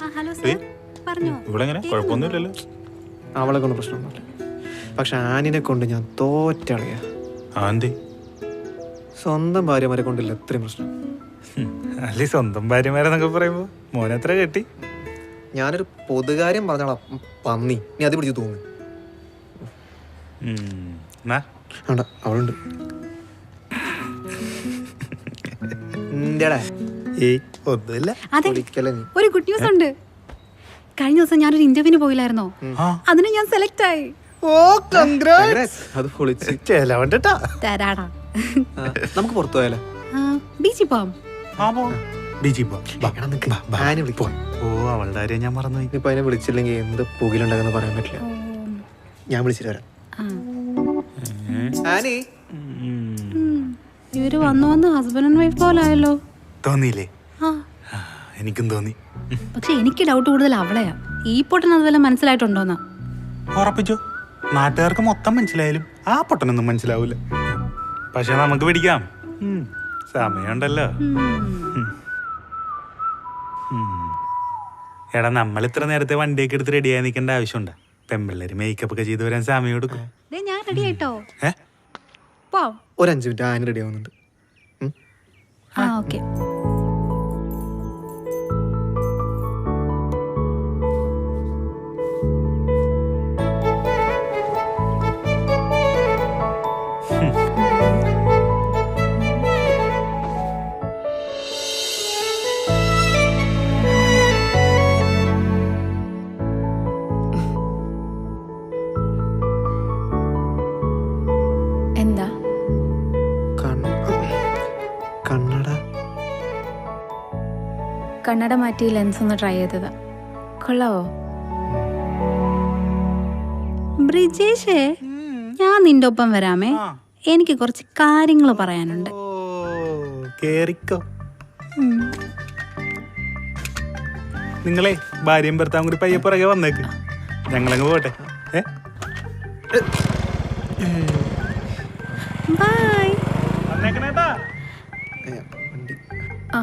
Hello sir, പറഞ്ഞോ. ഇവിടെ എങ്ങനെ കുഴപ്പമൊന്നുമില്ലല്ലോ. അവളെ കൊണ്ട് പ്രശ്നമൊന്നുമില്ല. പക്ഷെ ആനിനെ കൊണ്ട് ഞാൻ തോറ്റളിയാ. ആന്തി സ്വന്തം ഭാര്യമാരെ കൊണ്ടില്ല ഇത്രയും പ്രശ്നം. അല്ലേ സ്വന്തം ഭാര്യമാരെന്നൊക്കെ പറയുമ്പോ മോനെത്ര കെട്ടി? ഞാനൊരു പൊതുകാര്യം പറഞ്ഞാളാ പന്നി, നീ അത് പിടിച്ച് തൂങ്ങ്. വേണ്ട, അവളുണ്ട്. ഒന്നുമില്ല. അതെ, ഒരു ഗുഡ് ന്യൂസ് ഉണ്ട്. കഴിഞ്ഞ ദിവസം ഞാനൊരു ഇന്റർവ്യൂവിന് പോയില്ലായിരുന്നോ? അതിന് ഞാൻ സെലക്ട് ആയി. അത് പൊളിച്ച് തരാടാ. നമുക്ക് പുറത്തു പോയാലോ? ബീച്ചിൽ പോവാം. ഓ അവളുടെ കാര്യം ഞാൻ മറന്നുപോയി. ഇപ്പൊ അതിനെ വിളിച്ചില്ലെങ്കിൽ എന്ത് പുകിലുണ്ടാകുന്ന പറയാൻ പറ്റില്ല. ഞാൻ വിളിച്ചിട്ട് വരാം. ആനി, ഇവര് വന്ന് ഹസ്ബൻഡ് ആൻഡ് വൈഫ് പോലായല്ലോ. തോന്നിയില്ലേ? എനിക്കും തോന്നി. പക്ഷെ എനിക്ക് ഡൗട്ട് കൂടുതൽ അവളെയാ. ഈ പൊട്ടൻ അതുപോലെ മനസ്സിലായിട്ടുണ്ടോന്നാ. ഉറപ്പിച്ചോ? നാട്ടുകാർക്ക് മൊത്തം മനസ്സിലായാലും ആ പൊട്ടനൊന്നും മനസ്സിലാവൂല. പക്ഷെ നമുക്ക് പിടിക്കാം, സമയമുണ്ടല്ലോ. എടാ, നമ്മൾ ഇത്ര നേരത്തെ വണ്ടിയൊക്കെ എടുത്ത് റെഡിയായി നിൽക്കേണ്ട ആവശ്യമുണ്ടോ? പെമ്പിള്ളേര് മേക്കപ്പ് ഒക്കെ ചെയ്ത് വരാൻ സമയം എടുക്കും. ഞാൻ റെഡി ആയിട്ടോ. ഒരു 5 മിനിറ്റ്, ആനി റെഡി ആവുന്നുണ്ട്. ഓക്കെ. എന്താ കണ്ണട മാറ്റി ലെൻസ് ഒന്ന് ട്രൈ ചെയ്തതാ. കൊള്ളാവോ? ബ്രിജേഷേ, ഞാൻ നിന്റെ ഒപ്പം വരാമേ. എനിക്ക് കുറച്ച് കാര്യങ്ങൾ പറയാനുണ്ട്. കേറിക്കോ. നിങ്ങളെ ഭാര്യയും ഭർത്താവും കൂടി പയ്യെ പുറകെ വന്നേക്ക്, ഞങ്ങളങ്ങ് പോട്ടെ. ബൈ. വന്നേക്കണേട്ടാ. ആ